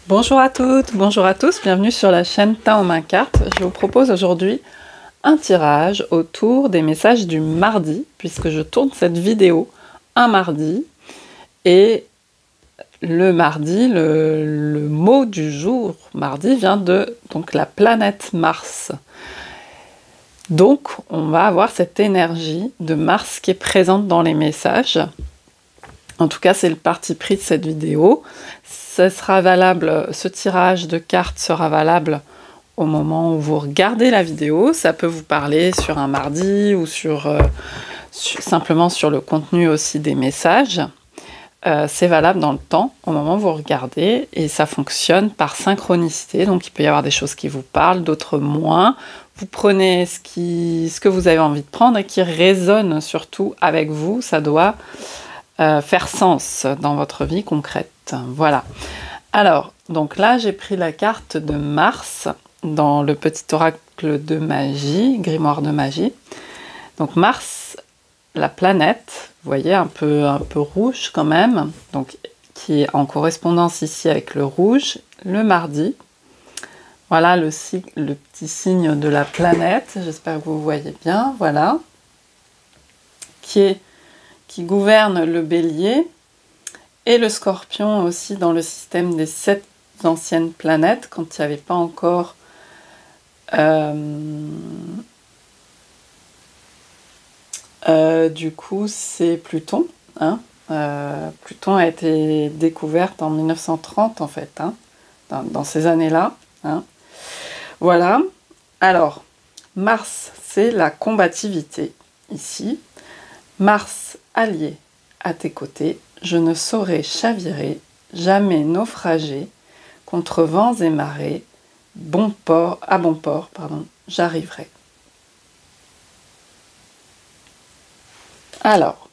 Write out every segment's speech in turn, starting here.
Bonjour à toutes, bonjour à tous, bienvenue sur la chaîne Tao Main Carte. Je vous propose aujourd'hui un tirage autour des messages du mardi, puisque je tourne cette vidéo un mardi. Et le mardi, le mot du jour mardi vient de la planète Mars. Donc on va avoir cette énergie de Mars qui est présente dans les messages. En tout cas, c'est le parti pris de cette vidéo. Ce tirage de cartes sera valable au moment où vous regardez la vidéo. Ça peut vous parler sur un mardi ou simplement sur le contenu aussi des messages. C'est valable dans le temps, au moment où vous regardez, et ça fonctionne par synchronicité. Donc il peut y avoir des choses qui vous parlent, d'autres moins. Vous prenez ce que vous avez envie de prendre et qui résonne surtout avec vous. Ça doit faire sens dans votre vie concrète. Voilà. Alors, donc là, j'ai pris la carte de Mars dans le petit oracle de magie, grimoire de magie. Donc Mars, la planète, vous voyez, un peu rouge quand même, donc qui est en correspondance ici avec le rouge, le mardi. Voilà le petit signe de la planète, j'espère que vous voyez bien, voilà, qui gouverne le bélier et le scorpion aussi dans le système des 7 anciennes planètes, quand il n'y avait pas encore du coup c'est Pluton, hein. Pluton a été découverte en 1930 en fait, hein, dans ces années-là, hein. Voilà, alors Mars c'est la combativité ici. Mars allié à tes côtés, je ne saurais chavirer, jamais naufrager, contre vents et marées, à bon port, j'arriverai. Alors,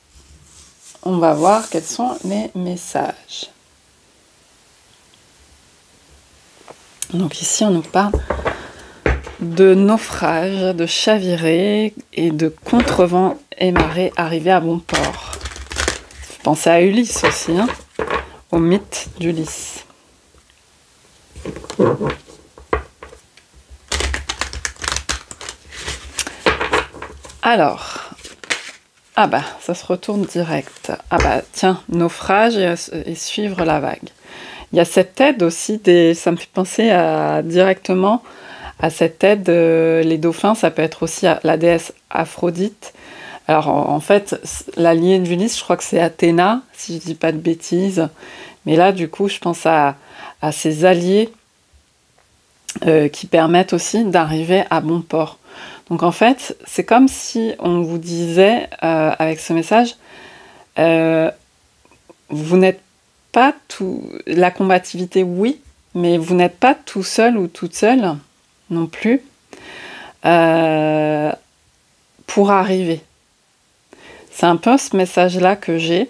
on va voir quels sont les messages. Donc ici, on nous parle de naufrage, de chavirer et de contre-vents et marées arriver à bon port. Pensez à Ulysse aussi, hein, au mythe d'Ulysse. Alors, ah bah, ça se retourne direct. Ah bah, tiens, naufrage et suivre la vague. Il y a cette aide aussi, ça me fait penser directement à cette aide, les dauphins, ça peut être aussi la déesse Aphrodite. Alors en fait, l'allié d'Ulysse, je crois que c'est Athéna, si je ne dis pas de bêtises. Mais là, du coup, je pense à ces alliés qui permettent aussi d'arriver à bon port. Donc en fait, c'est comme si on vous disait, avec ce message, vous n'êtes pas tout... La combativité, oui, mais vous n'êtes pas tout seul ou toute seule non plus pour arriver. C'est un peu ce message-là que j'ai.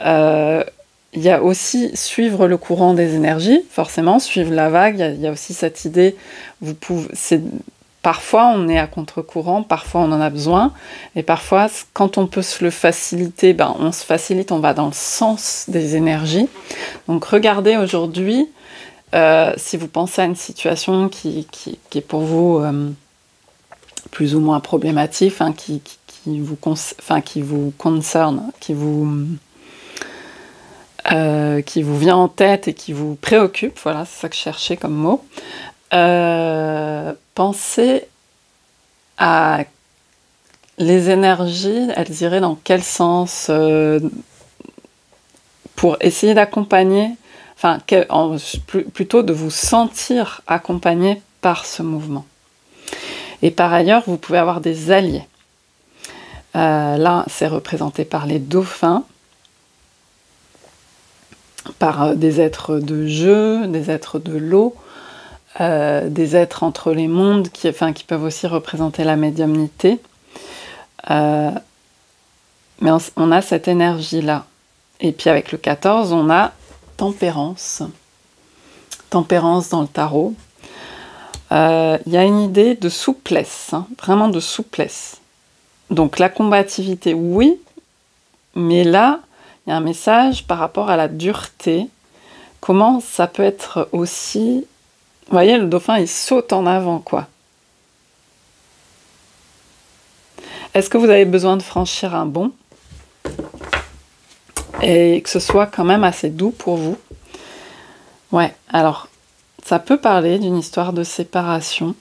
Il y a aussi suivre le courant des énergies, forcément, suivre la vague. Il y a aussi cette idée, parfois on est à contre-courant, parfois on en a besoin, et parfois quand on peut se le faciliter, on se facilite, on va dans le sens des énergies. Donc regardez aujourd'hui, si vous pensez à une situation qui est pour vous plus ou moins problématique, hein, qui vous concerne, qui vous vient en tête et qui vous préoccupe, voilà, c'est ça que je cherchais comme mot. Pensez à les énergies, elles iraient dans quel sens pour essayer d'accompagner, plutôt de vous sentir accompagné par ce mouvement. Et par ailleurs, vous pouvez avoir des alliés. Là, c'est représenté par les dauphins, par des êtres de jeu, des êtres de l'eau, des êtres entre les mondes qui peuvent aussi représenter la médiumnité. Mais on a cette énergie-là. Et puis avec le 14, on a tempérance. Tempérance dans le tarot. Il y a une idée de souplesse, hein, vraiment de souplesse. Donc la combativité, oui, mais là, il y a un message par rapport à la dureté, comment ça peut être aussi... Vous voyez, le dauphin, il saute en avant, quoi. Est-ce que vous avez besoin de franchir un bond et que ce soit quand même assez doux pour vous? Ouais, alors, ça peut parler d'une histoire de séparation.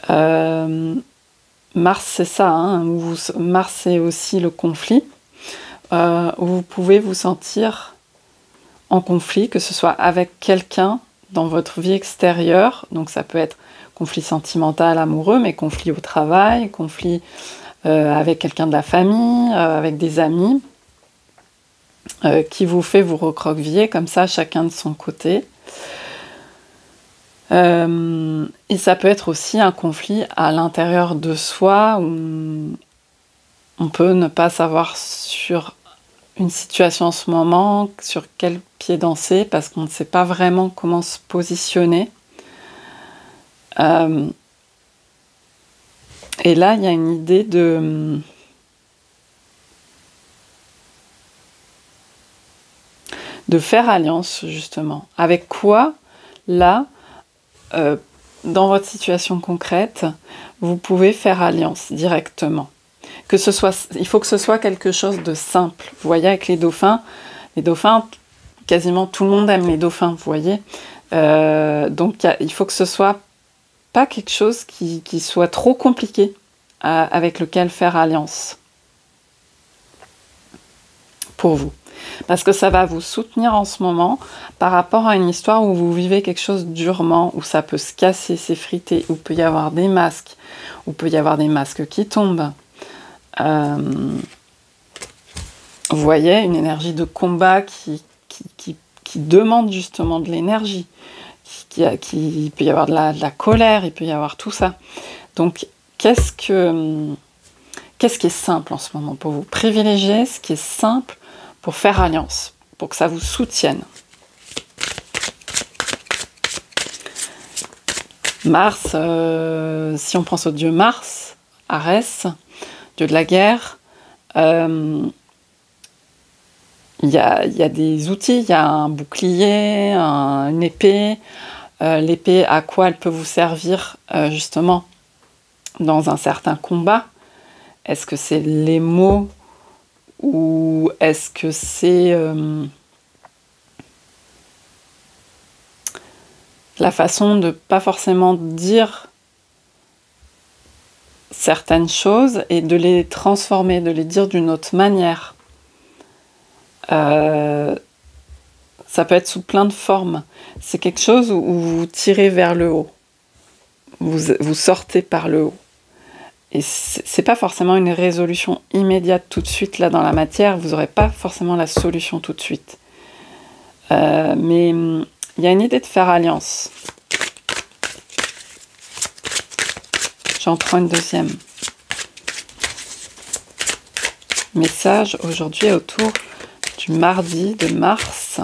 Mars, c'est ça, hein, Mars, c'est aussi le conflit, où vous pouvez vous sentir en conflit, que ce soit avec quelqu'un dans votre vie extérieure, donc ça peut être conflit sentimental, amoureux, mais conflit au travail, conflit avec quelqu'un de la famille, avec des amis, qui vous fait vous recroqueviller comme ça, chacun de son côté. Et ça peut être aussi un conflit à l'intérieur de soi, où on peut ne pas savoir sur une situation en ce moment, sur quel pied danser, parce qu'on ne sait pas vraiment comment se positionner. Et là, il y a une idée de faire alliance, justement. Avec quoi, là, dans votre situation concrète, vous pouvez faire alliance directement. Il faut que ce soit quelque chose de simple. Vous voyez, avec les dauphins, quasiment tout le monde aime les dauphins, vous voyez. Donc, il faut que ce soit pas quelque chose qui soit trop compliqué avec lequel faire alliance pour vous. Parce que ça va vous soutenir en ce moment par rapport à une histoire où vous vivez quelque chose durement, où ça peut se casser, s'effriter, où il peut y avoir des masques, où il peut y avoir des masques qui tombent. Vous voyez, une énergie de combat qui demande justement de l'énergie. Il peut y avoir de la colère, il peut y avoir tout ça. Donc, qu'est-ce qui est simple en ce moment pour vous? Privilégiez ce qui est simple pour faire alliance, pour que ça vous soutienne. Mars, si on pense au dieu Mars, Arès, dieu de la guerre, il y a des outils, il y a un bouclier, une épée. L'épée, à quoi elle peut vous servir justement dans un certain combat? Est-ce que c'est les mots ou est-ce que c'est la façon de pas forcément dire certaines choses et de les transformer, de les dire d'une autre manière? Ça peut être sous plein de formes. C'est quelque chose où vous tirez vers le haut. Vous sortez par le haut. Et c'est pas forcément une résolution immédiate tout de suite là dans la matière. Vous n'aurez pas forcément la solution tout de suite. Mais il y a une idée de faire alliance. J'en prends une deuxième. Message aujourd'hui autour du mardi de Mars.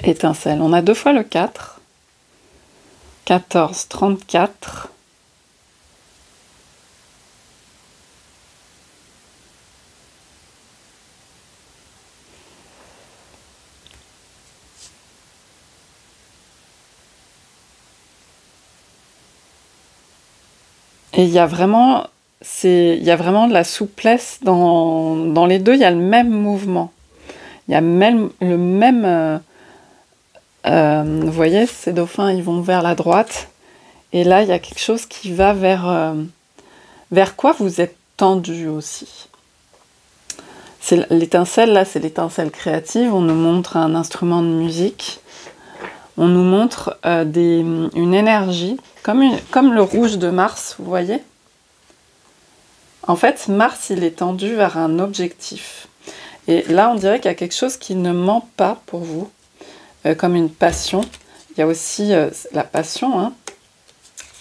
Étincelle. On a 2 fois le 4. 14, 34. Et il y a vraiment de la souplesse dans les deux. Il y a le même mouvement. Il y a même le même... vous voyez, ces dauphins, ils vont vers la droite. Et là, il y a quelque chose qui va vers quoi vous êtes tendu aussi. C'est l'étincelle, là, c'est l'étincelle créative. On nous montre un instrument de musique. On nous montre une énergie, comme le rouge de Mars, vous voyez. En fait, Mars, il est tendu vers un objectif. Et là, on dirait qu'il y a quelque chose qui ne ment pas pour vous. Comme une passion. Il y a aussi la passion. Hein.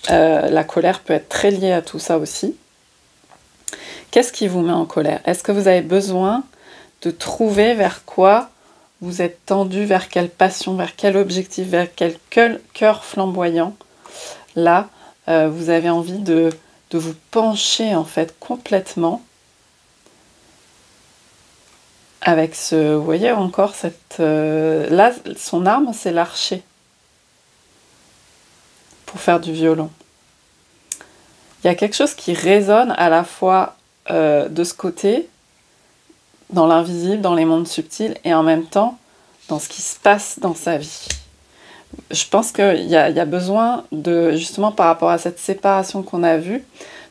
La colère peut être très liée à tout ça aussi. Qu'est-ce qui vous met en colère? Est-ce que vous avez besoin de trouver vers quoi vous êtes tendu vers quelle passion, vers quel objectif, vers quel cœur flamboyant. Là, vous avez envie de vous pencher en fait complètement avec ce, vous voyez encore cette... là, son arme, c'est l'archer pour faire du violon. Il y a quelque chose qui résonne à la fois de ce côté, dans l'invisible, dans les mondes subtils, et en même temps dans ce qui se passe dans sa vie. Je pense qu'il y a besoin de, justement par rapport à cette séparation qu'on a vue,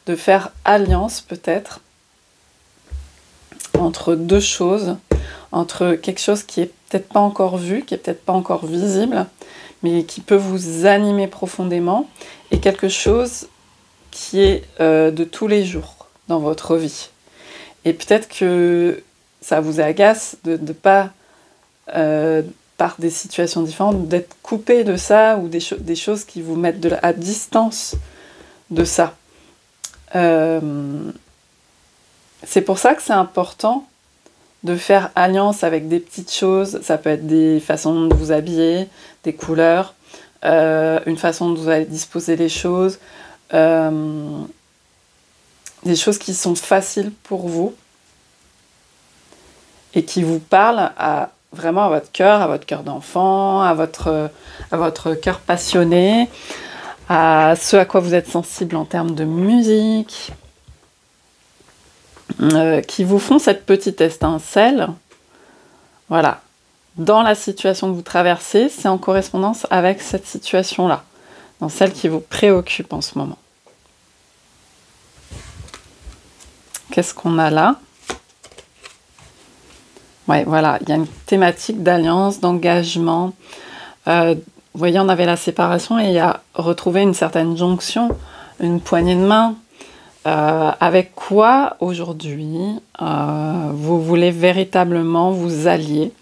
de faire alliance peut-être entre deux choses, entre quelque chose qui est peut-être pas encore vu, qui est peut-être pas encore visible, mais qui peut vous animer profondément, et quelque chose qui est de tous les jours dans votre vie. Et peut-être que ça vous agace de pas, par des situations différentes, d'être coupé de ça, ou des choses qui vous mettent à distance de ça. C'est pour ça que c'est important de faire alliance avec des petites choses. Ça peut être des façons de vous habiller, des couleurs, une façon de vous aller disposer les choses, des choses qui sont faciles pour vous et qui vous parlent vraiment à votre cœur d'enfant, à votre cœur passionné, à ce à quoi vous êtes sensible en termes de musique, qui vous font cette petite étincelle. Voilà. Dans la situation que vous traversez, c'est en correspondance avec cette situation-là, dans celle qui vous préoccupe en ce moment. Qu'est-ce qu'on a là? Ouais, voilà, il y a une thématique d'alliance, d'engagement. Vous voyez, on avait la séparation et il y a retrouvé une certaine jonction, une poignée de main. Avec quoi aujourd'hui vous voulez véritablement vous allier.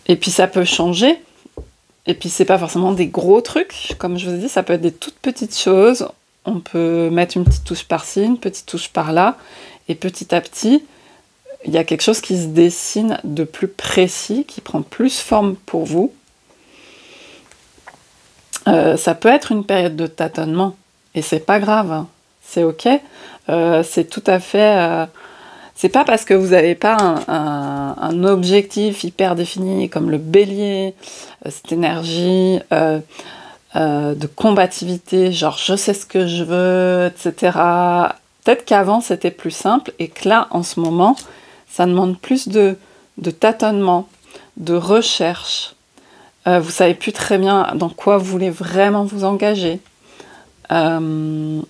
Et puis ça peut changer. Et puis c'est pas forcément des gros trucs, comme je vous ai dit, ça peut être des toutes petites choses. On peut mettre une petite touche par-ci, une petite touche par-là, et petit à petit, il y a quelque chose qui se dessine de plus précis, qui prend plus forme pour vous. Ça peut être une période de tâtonnement, et c'est pas grave, hein. C'est ok. C'est tout à fait... c'est pas parce que vous n'avez pas un objectif hyper défini, comme le bélier, cette énergie de combativité, genre je sais ce que je veux, etc. Peut-être qu'avant c'était plus simple, et que là, en ce moment, ça demande plus de tâtonnement, de recherche. Vous savez plus très bien dans quoi vous voulez vraiment vous engager. En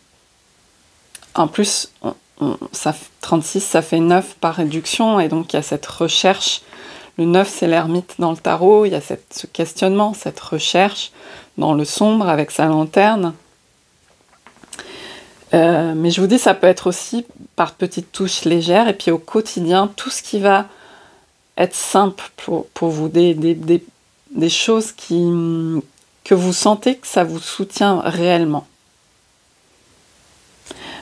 plus, 36, ça fait 9 par réduction, et donc il y a cette recherche. Le 9, c'est l'ermite dans le tarot, il y a ce questionnement, cette recherche dans le sombre avec sa lanterne. Mais je vous dis, ça peut être aussi par petites touches légères, et puis au quotidien, tout ce qui va être simple pour vous, des choses que vous sentez que ça vous soutient réellement.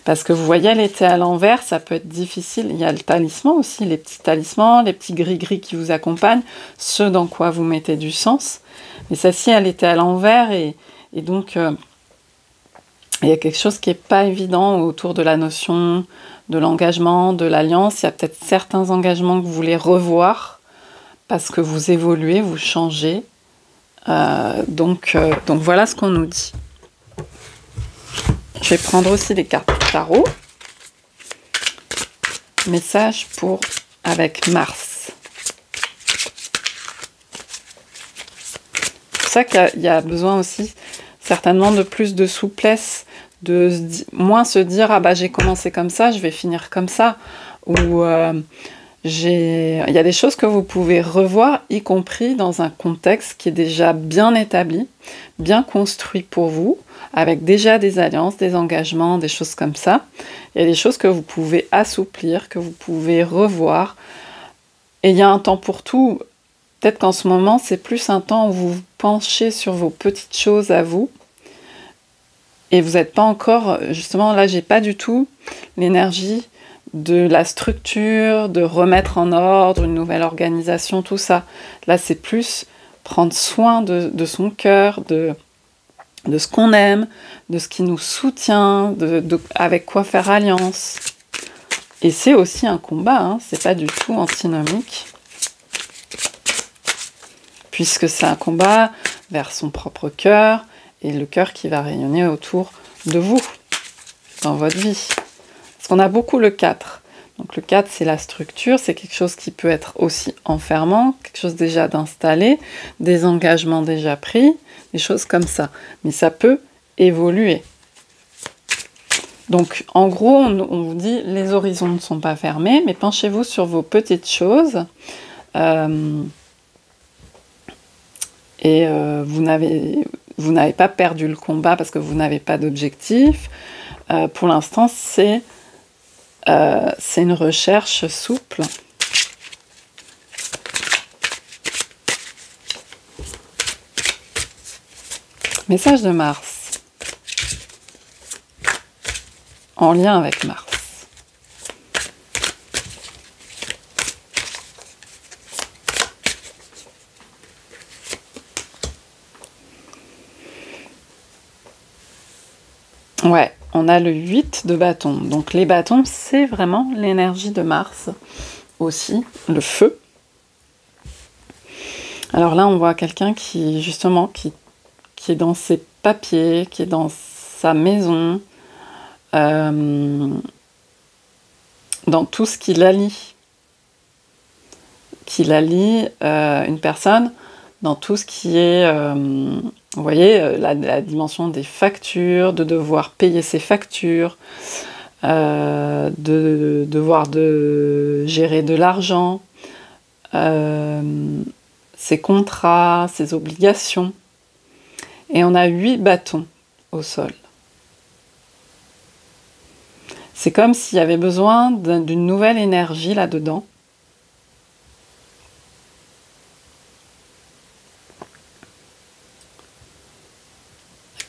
Parce que vous voyez, l'été à l'envers, ça peut être difficile. Il y a le talisman aussi, les petits talismans, les petits gris-gris qui vous accompagnent, ceux dans quoi vous mettez du sens. Mais celle-ci, elle était à l'envers, et donc il y a quelque chose qui n'est pas évident autour de la notion de l'engagement, de l'alliance. Il y a peut-être certains engagements que vous voulez revoir parce que vous évoluez, vous changez. Donc voilà ce qu'on nous dit. Je vais prendre aussi les cartes tarot. Message avec Mars. C'est pour ça qu'il y a besoin aussi certainement de plus de souplesse, de moins se dire ah bah j'ai commencé comme ça, je vais finir comme ça, ou il y a des choses que vous pouvez revoir, y compris dans un contexte qui est déjà bien établi, bien construit pour vous, avec déjà des alliances, des engagements, des choses comme ça. Il y a des choses que vous pouvez assouplir, que vous pouvez revoir. Et il y a un temps pour tout. Peut-être qu'en ce moment, c'est plus un temps où vous vous penchez sur vos petites choses à vous. Et vous n'êtes pas encore... Justement, là, j'ai pas du tout l'énergie de la structure, de remettre en ordre une nouvelle organisation, tout ça. Là, c'est plus prendre soin de son cœur, de ce qu'on aime, de ce qui nous soutient, avec quoi faire alliance. Et c'est aussi un combat, hein, c'est pas du tout antinomique, puisque c'est un combat vers son propre cœur, et le cœur qui va rayonner autour de vous, dans votre vie. Parce qu'on a beaucoup le 4. Donc le 4, c'est la structure, c'est quelque chose qui peut être aussi enfermant, quelque chose déjà d'installé, des engagements déjà pris, des choses comme ça. Mais ça peut évoluer. Donc en gros, on vous dit, les horizons ne sont pas fermés, mais penchez-vous sur vos petites choses. Vous n'avez pas perdu le combat parce que vous n'avez pas d'objectif. Pour l'instant, c'est une recherche souple. Message de Mars. En lien avec Mars. Ouais, on a le 8 de bâton. Donc les bâtons, c'est vraiment l'énergie de Mars aussi, le feu. Alors là, on voit quelqu'un qui, justement, qui est dans ses papiers, qui est dans sa maison, dans tout ce qui la lie. Qui la lie, une personne, dans tout ce qui est... vous voyez, la dimension des factures, de devoir payer ses factures, de devoir gérer de l'argent, ses contrats, ses obligations. Et on a 8 bâtons au sol. C'est comme s'il y avait besoin d'une nouvelle énergie là-dedans.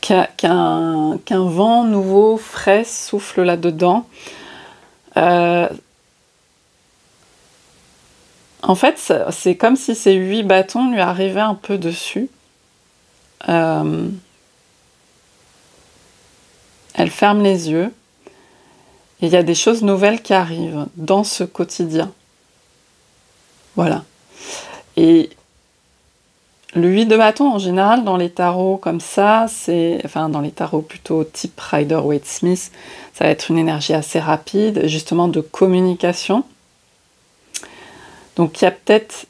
Qu'un vent nouveau, frais, souffle là-dedans. En fait, c'est comme si ces 8 bâtons lui arrivaient un peu dessus. Elle ferme les yeux. Et il y a des choses nouvelles qui arrivent dans ce quotidien. Voilà. Et le 8 de bâton, en général, dans les tarots comme ça, dans les tarots plutôt type Rider-Waite-Smith, ça va être une énergie assez rapide, justement de communication. Donc il y a peut-être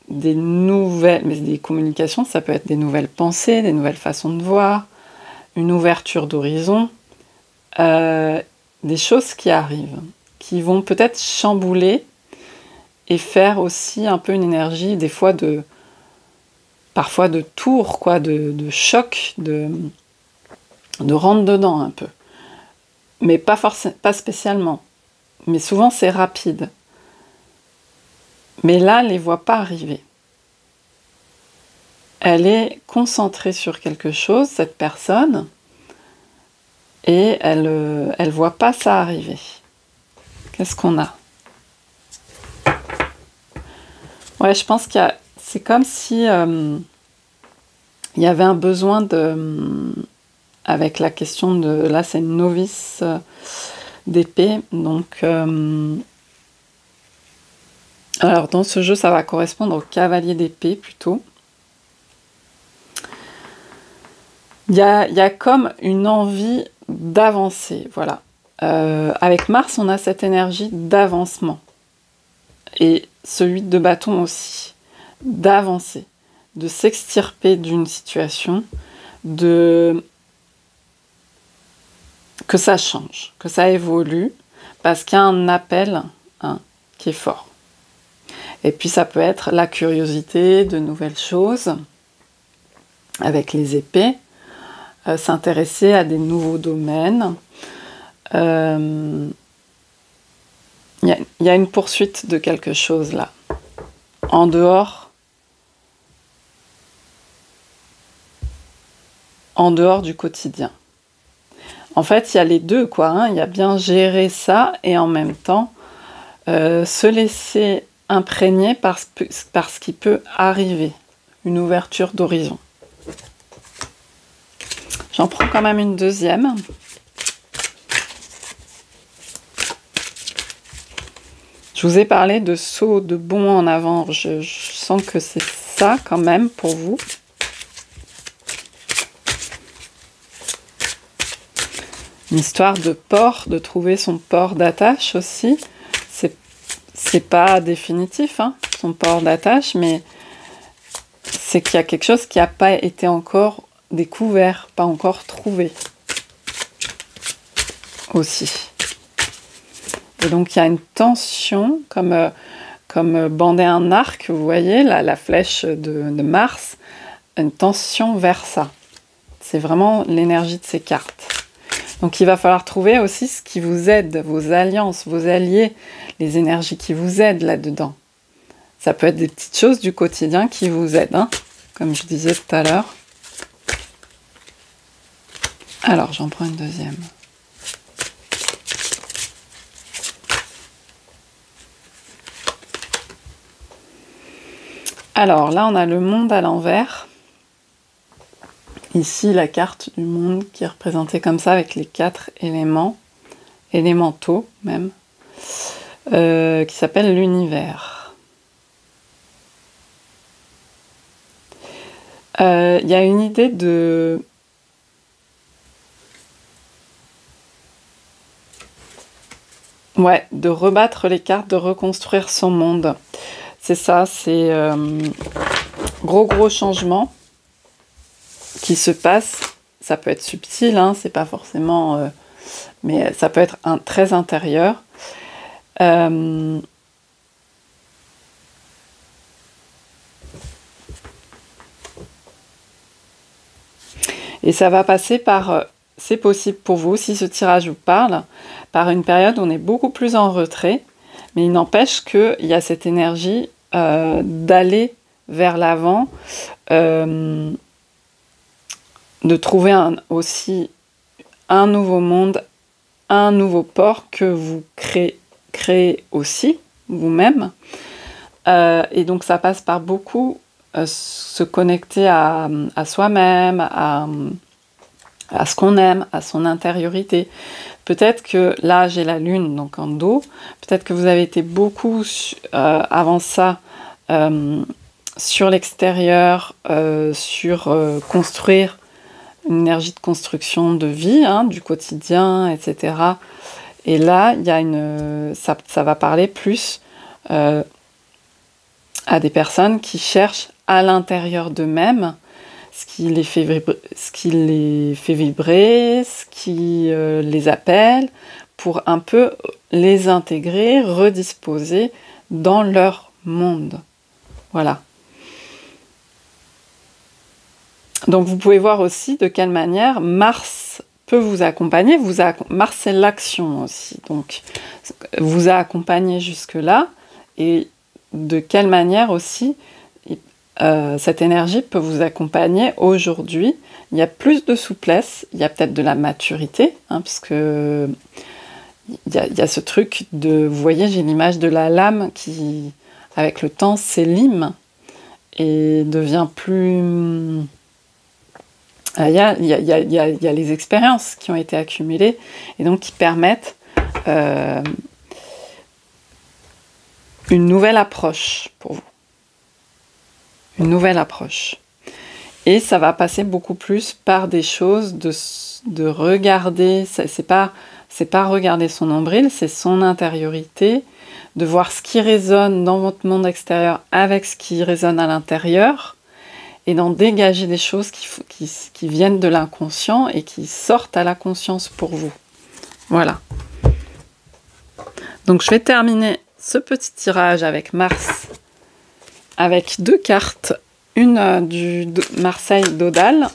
des nouvelles, mais des communications, ça peut être des nouvelles pensées, des nouvelles façons de voir, une ouverture d'horizon, des choses qui arrivent, qui vont peut-être chambouler et faire aussi un peu une énergie, des fois parfois de tour, quoi, de choc, de rentre dedans un peu. Mais pas spécialement. Mais souvent c'est rapide. Mais là, elle ne les voit pas arriver. Elle est concentrée sur quelque chose, cette personne, et elle voit pas ça arriver. Qu'est-ce qu'on a? Ouais, je pense c'est comme si il y avait un besoin avec la question de... Là, c'est une novice d'épée, donc... alors, dans ce jeu, ça va correspondre au cavalier d'épée, plutôt. Il y a comme une envie d'avancer, voilà. Avec Mars, on a cette énergie d'avancement. Et ce 8 de bâton aussi. D'avancer, de s'extirper d'une situation, que ça change, que ça évolue, parce qu'il y a un appel qui est fort. Et puis ça peut être la curiosité de nouvelles choses, avec les épées, s'intéresser à des nouveaux domaines. Il y a une poursuite de quelque chose là, en dehors du quotidien. En fait, il y a les deux, quoi. Il y a bien gérer ça et en même temps se laisser imprégner par ce qui peut arriver, une ouverture d'horizon. J'en prends quand même une deuxième. Je vous ai parlé de saut, de bond en avant. Je sens que c'est ça quand même pour vous. Une histoire de port, de trouver son port d'attache aussi. C'est pas définitif, hein, son port d'attache, mais c'est qu'il y a quelque chose qui n'a pas été encore découvert, pas encore trouvé. Aussi. Et donc il y a une tension, comme bander un arc, vous voyez, la flèche de Mars, une tension vers ça. C'est vraiment l'énergie de ces cartes. Donc il va falloir trouver aussi ce qui vous aide, vos alliances, vos alliés, les énergies qui vous aident là-dedans. Ça peut être des petites choses du quotidien qui vous aident, hein, comme je disais tout à l'heure. Alors j'en prends une deuxième. Alors là, on a le monde à l'envers. Ici, la carte du monde qui est représentée comme ça avec les 4 éléments, élémentaux même, qui s'appelle l'univers. Il y a une idée de... Ouais, de rebattre les cartes, de reconstruire son monde. C'est ça, c'est gros changement qui se passe. Ça peut être subtil, hein, c'est pas forcément... mais ça peut être très intérieur. Et ça va passer par... c'est possible pour vous, si ce tirage vous parle, par une période où on est beaucoup plus en retrait, mais il n'empêche qu'il y a cette énergie d'aller vers l'avant, de trouver aussi un nouveau monde, un nouveau port que vous créez aussi vous-même. Et donc ça passe par beaucoup se connecter à soi-même, à ce qu'on aime, à son intériorité. Peut-être que là, j'ai la lune donc en dos, peut-être que vous avez été beaucoup avant ça sur l'extérieur, sur construire une énergie de construction de vie, hein, du quotidien, etc. Et là, il y a ça va parler plus à des personnes qui cherchent à l'intérieur d'eux-mêmes ce qui les fait vibrer, ce qui les appelle, pour un peu les intégrer, redisposer dans leur monde. Voilà. Donc vous pouvez voir aussi de quelle manière Mars peut vous accompagner. Mars, c'est l'action aussi. Donc vous a accompagné jusque-là. Et de quelle manière aussi cette énergie peut vous accompagner aujourd'hui. Il y a plus de souplesse, il y a peut-être de la maturité, hein, parce que il y a ce truc de... Vous voyez, j'ai l'image de la lame qui, avec le temps, s'élime et devient plus... Il y a les expériences qui ont été accumulées et donc qui permettent une nouvelle approche pour vous. Une nouvelle approche. Et ça va passer beaucoup plus par des choses de regarder, c'est pas regarder son nombril, c'est son intériorité, de voir ce qui résonne dans votre monde extérieur avec ce qui résonne à l'intérieur, et d'en dégager des choses qui viennent de l'inconscient et qui sortent à la conscience pour vous. Voilà. Donc je vais terminer ce petit tirage avec Mars, avec 2 cartes, une du Marseille d'Odal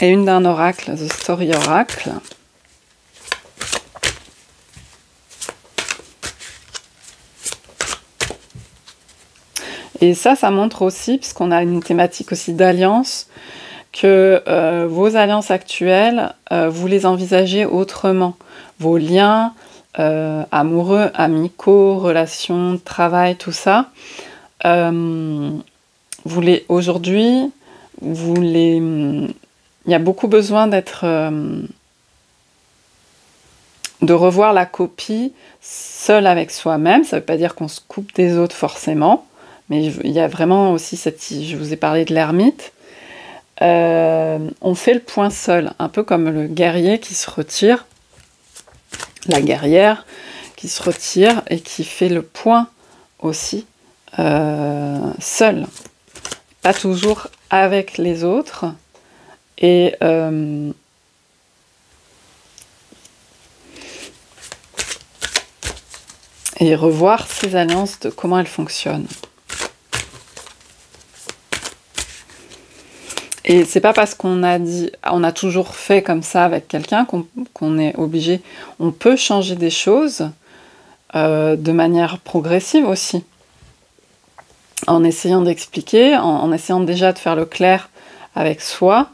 et une d'un oracle, The Story Oracle. Et ça montre aussi, puisqu'on a une thématique aussi d'alliance, que vos alliances actuelles, vous les envisagez autrement. Vos liens, amoureux, amicaux, relations, travail, tout ça, aujourd'hui, il y a beaucoup besoin de revoir la copie seul avec soi-même. Ça ne veut pas dire qu'on se coupe des autres forcément, mais il y a vraiment aussi je vous ai parlé de l'ermite. On fait le point seul, un peu comme le guerrier qui se retire, la guerrière qui se retire et qui fait le point aussi seul, pas toujours avec les autres. Et revoir ces alliances, de comment elles fonctionnent. Et c'est pas parce qu'on a toujours fait comme ça avec quelqu'un qu'on est obligé. On peut changer des choses de manière progressive aussi, en essayant d'expliquer, en essayant déjà de faire le clair avec soi,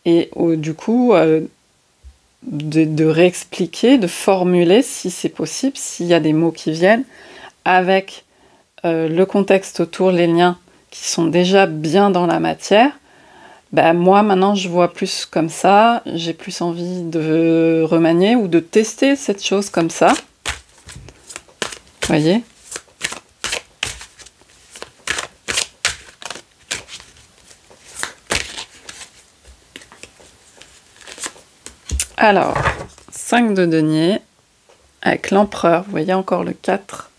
et du coup de réexpliquer, de formuler si c'est possible, s'il y a des mots qui viennent, avec le contexte autour, les liens qui sont déjà bien dans la matière. Moi, maintenant, je vois plus comme ça, j'ai plus envie de remanier ou de tester cette chose comme ça. Vous voyez ? Alors, 5 de denier, avec l'empereur, vous voyez encore le 4,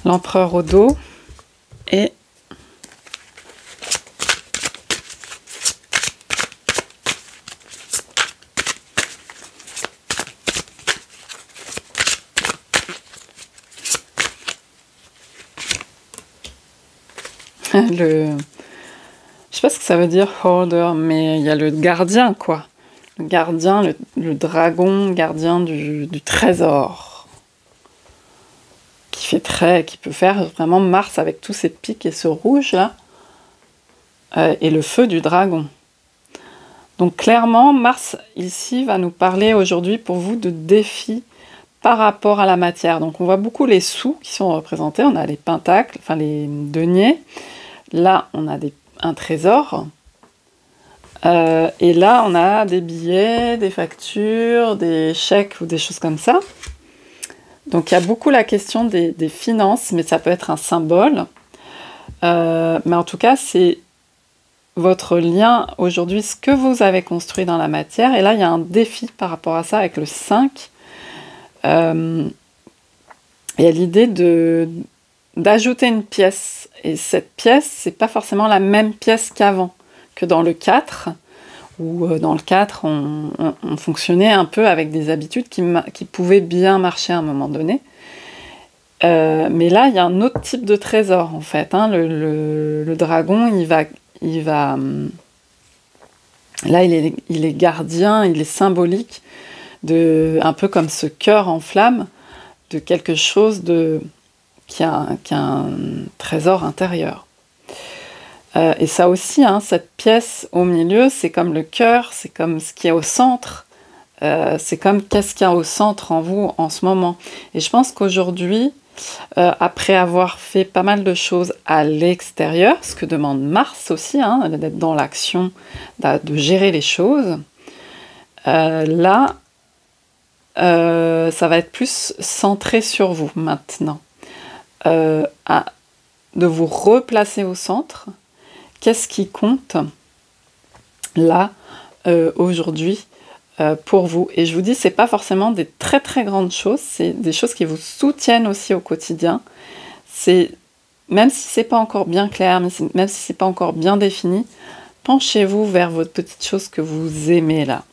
l'empereur au dos, et je sais pas ce que ça veut dire holder, mais il y a le gardien, quoi. Le gardien, le dragon, gardien du trésor. Qui peut faire vraiment Mars avec tous ces pics et ce rouge là. Et le feu du dragon. Donc clairement, Mars ici va nous parler aujourd'hui pour vous de défis par rapport à la matière. Donc on voit beaucoup les sous qui sont représentés, on a les pentacles, enfin les deniers. Là, on a un trésor. Et là, on a des billets, des factures, des chèques ou des choses comme ça. Donc il y a beaucoup la question des finances, mais ça peut être un symbole. Mais en tout cas, c'est votre lien aujourd'hui, ce que vous avez construit dans la matière. Et là, il y a un défi par rapport à ça avec le 5. Il y a l'idée d'ajouter une pièce. Et cette pièce, c'est pas forcément la même pièce qu'avant, que dans le 4, où dans le 4, on fonctionnait un peu avec des habitudes qui pouvaient bien marcher à un moment donné. Mais là, il y a un autre type de trésor, en fait. Hein. Le dragon, là, il est gardien, il est symbolique, un peu comme ce cœur en flamme, de quelque chose qui a un trésor intérieur. Et ça aussi, hein, cette pièce au milieu, c'est comme le cœur, c'est comme ce qui est au centre, c'est comme qu'est-ce qu'il y a au centre en vous en ce moment. Et je pense qu'aujourd'hui, après avoir fait pas mal de choses à l'extérieur, ce que demande Mars aussi, hein, d'être dans l'action, de gérer les choses, là, ça va être plus centré sur vous maintenant. De vous replacer au centre. Qu'est-ce qui compte là, aujourd'hui, pour vous? Et je vous dis, c'est pas forcément des très très grandes choses, c'est des choses qui vous soutiennent aussi au quotidien. Même si c'est pas encore bien clair, même si c'est pas encore bien défini, penchez-vous vers votre petite chose que vous aimez là.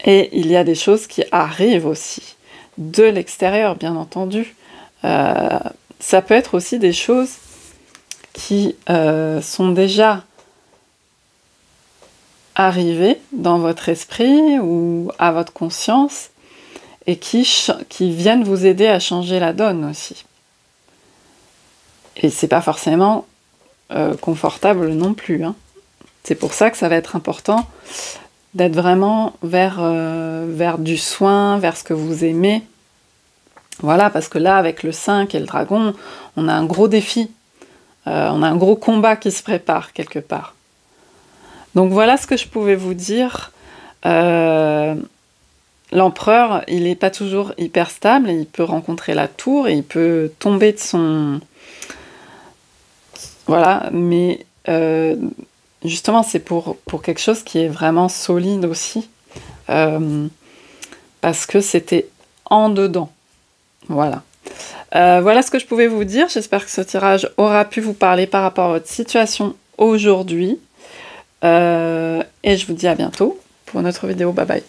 Et il y a des choses qui arrivent aussi, de l'extérieur, bien entendu. Ça peut être aussi des choses qui sont déjà arrivées dans votre esprit ou à votre conscience et qui viennent vous aider à changer la donne aussi. Et c'est pas forcément confortable non plus. Hein. C'est pour ça que ça va être important d'être vraiment vers du soin, vers ce que vous aimez. Voilà, parce que là, avec le 5 et le dragon, on a un gros défi. On a un gros combat qui se prépare quelque part. Donc voilà ce que je pouvais vous dire. L'empereur, il n'est pas toujours hyper stable, il peut rencontrer la tour, et il peut tomber de son... Voilà, mais justement, c'est pour quelque chose qui est vraiment solide aussi, parce que c'était en dedans. Voilà. Voilà ce que je pouvais vous dire. J'espère que ce tirage aura pu vous parler par rapport à votre situation aujourd'hui. Et je vous dis à bientôt pour une autre vidéo. Bye bye.